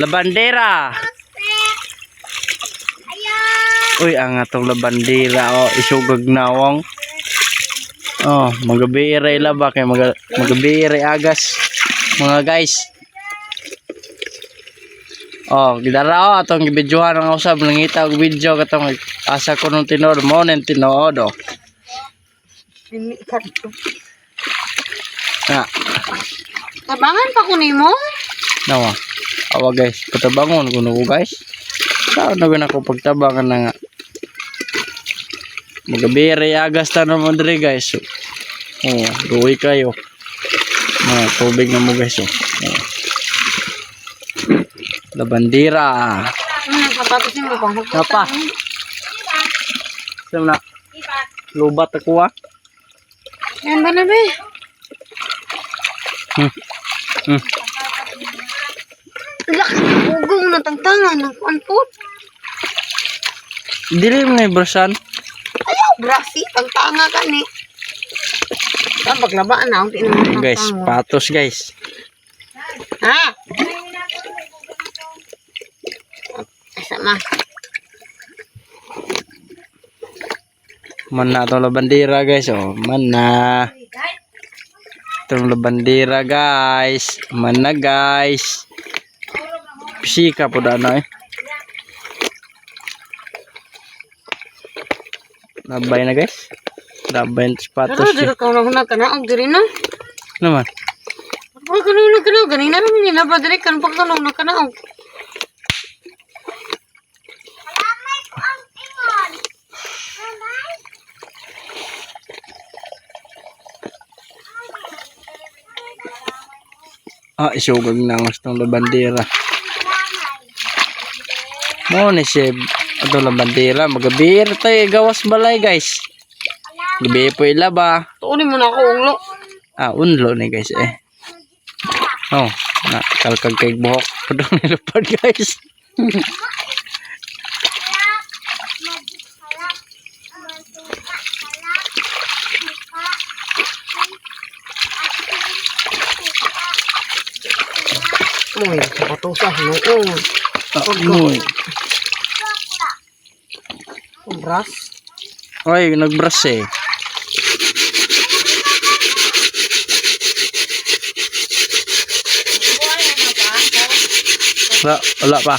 Labandera. Uy, ang atong labandera. Oh, isugag nawang. Oh, magabire laba kay magabire agas. Mga guys. Oh, gidara atong gibidyohan ang usab nangita og video katong asa ko nung tinod mo nen tinood oh. Na. Tabangan pa ko nimo. Nawa. Awa guys, patabangon kuno ko guys. Sao na gina ko pagtabangan na nga. Magabire agas ta naman diri guys. Oh, duwi kayo. Mga tubig na mo guys oh. Labandera. Nagpapapit mo pang Apa? Sino na? Lubat ako ah. Yan ba na be? Lakas ugong na tangtangan ng kuanpot. Dili mo na ibrasan. Ayaw, brasi, tangtanga ka ni. Saan paglabaan na, ang tinamang Guys, patos guys. Ha? Asa ma? Man na itong labandera guys. Oh, man na. Itong labandera guys. Man na guys. Pisika po na eh. Labay na guys. Labay na patos Pero siya. dito ka na kanaog diri na. Naman. Pag kanaog ganina naman nila ba diri kan pag kanaog. Ah, isugag na ang itong labandera. Mo ni siya itong labandera. Magabir tayo gawas balay guys. Gabi po ilaba. Tuunin mo na ako unglo. Ah, unlo ni guys eh. Oh, na kalkag kay buhok. Padong nilupad guys. Uy, kapatusa noon. Uy. Bras. Oy, nagbras eh. Wala pa.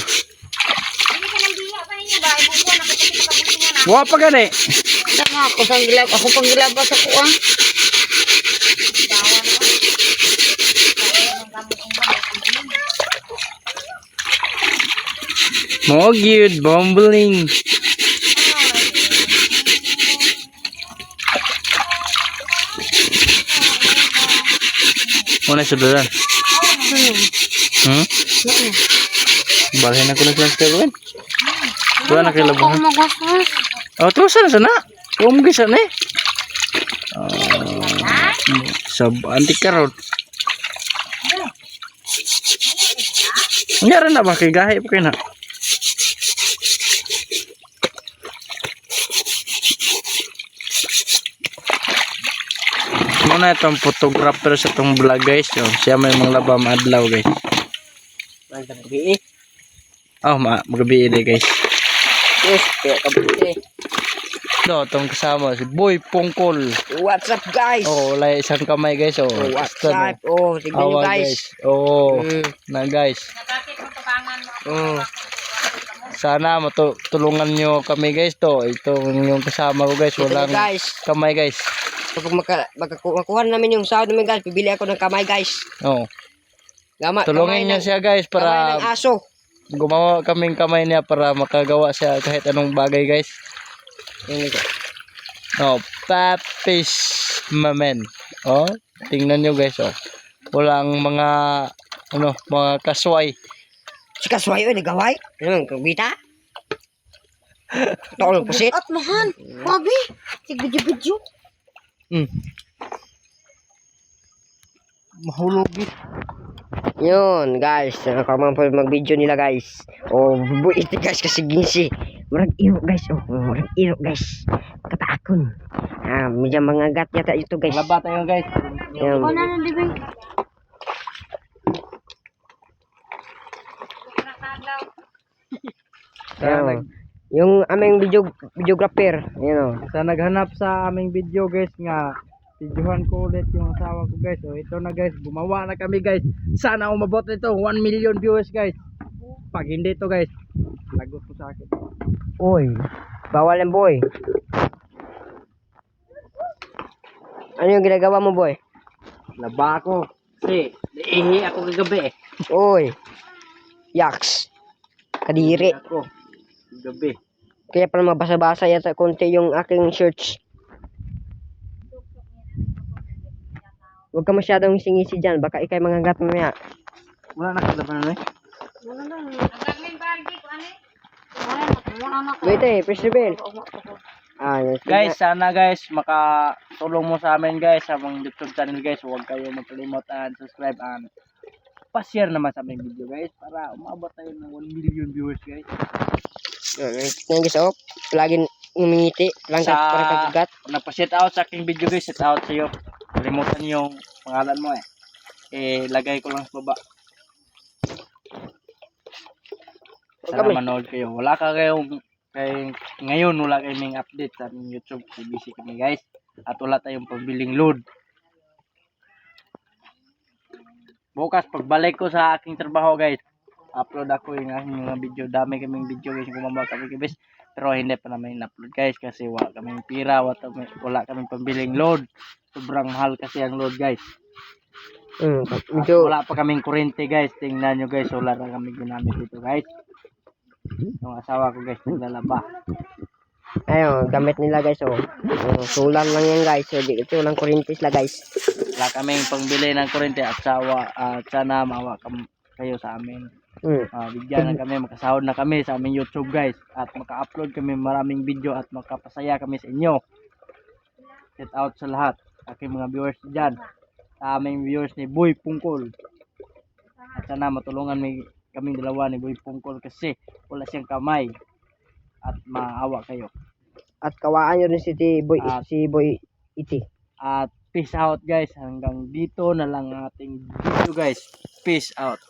Wa pa gani. Tama ako panggilab, ako panggilabas ako ah. Mo gyud bumbling. Muna sudaran. Balhin ako na sa kawin. Tuwa na kay labuhan. Oh, tuwa sana. Umgis na eh. Sab antik karon. Nyara na ba kay gahi pa kay na? Muna itong photographer sa itong vlog guys. Yung, siya may mga laba maadlaw guys. Magabi. Oh, magabi ini guys. Yes, kaya kabuti. No, itong kasama si Boy Pongkol. What's up guys? Oh, wala isang kamay guys. Oh, What's up? Oh, tignan nyo awa, guys. Oh, na guys. Oh. Sana matulungan nyo kami guys to. Itong yung kasama ko guys. Walang Guys, kamay guys. pag makuha namin yung sahod namin guys, bibili ako ng kamay guys. Oh. Kamay Tulungin nyo siya guys kamay para ng aso. gumawa kaming kamay niya para makagawa siya kahit anong bagay guys. Oh, papis mamen. Oh, tingnan nyo guys oh. Walang mga mga kasway. Si kasway oy nagaway. Ano kabita? Tolong pusit. At mahan. Babi, tigbi-video. Mahulog. Yun guys, nakakamang pa mag-video nila guys. Oh, bubuit guys kasi ginsi. Murag iro guys, oh, murag iro guys. Katakon. Medyo mga gat yata ito guys. Laba tayo guys. Yan. Ayun. Yung aming videographer, yun o. Sa naghanap sa aming video guys nga videohan ko ulit yung asawa ko guys. So ito na guys, gumawa na kami guys. Sana umabot nito 1 million viewers guys. Pag hindi to guys, lagot ko sa akin. Uy, bawal yan boy. Ano yung ginagawa mo boy? Laba ako. Kasi naihi ako kagabi. Uy, yaks. Kadiri. Ako kagabi. Kaya pala mabasa-basa yata konti yung aking shirts. Huwag ka masyadong singisi dyan, baka ikay mangagat mamaya. Wala na kalaban na eh. Wait press the bell. Yes, Guys, sana guys makatulong mo sa amin guys sa mga YouTube channel guys. Huwag kayo magkalimutan subscribe and pa-share naman sa aming video guys para umabot tayo ng 1 million viewers guys. Yung guys, oh, lagi umingiti, parang kakagat. Nagpa-shout out sa aking video guys, shout out sa iyo. Kalimutan yung pangalan mo lagay ko lang sa baba. Sana manood kayo. Wala ka kayong ngayon wala kaming update sa aming YouTube. Busy kami guys. At wala tayong pambiling load. Bukas pagbalik ko sa aking trabaho guys, upload ako yung aking mga video. Dami kaming video guys yung gumawa kami guys. Pero hindi pa namin upload guys kasi wala kaming pira, wala kaming pambiling load. Sobrang mahal kasi ang load guys. Wala pa kaming kuryente guys. Tingnan nyo guys, solar na kami ginamit dito guys. Yung asawa ko guys naglalaba. Ayun, gamit nila guys, oh. Solar lang yan guys. So, ito lang kuryente sila guys. Wala kaming pangbili ng kuryente at sana mawa kayo sa amin. Bigyan na kami, makasahod na kami sa aming YouTube guys. At maka-upload kami maraming video at makapasaya kami sa inyo. Shout out sa lahat. Aking mga viewers dyan. Sa aming viewers ni Boy Pungkol. At sana matulungan kaming dalawa ni Boy Pungkol kasi wala siyang kamay. At maawa kayo. At kawaan nyo rin si Boy Iti. At peace out guys. Hanggang dito na lang ating video guys. Peace out.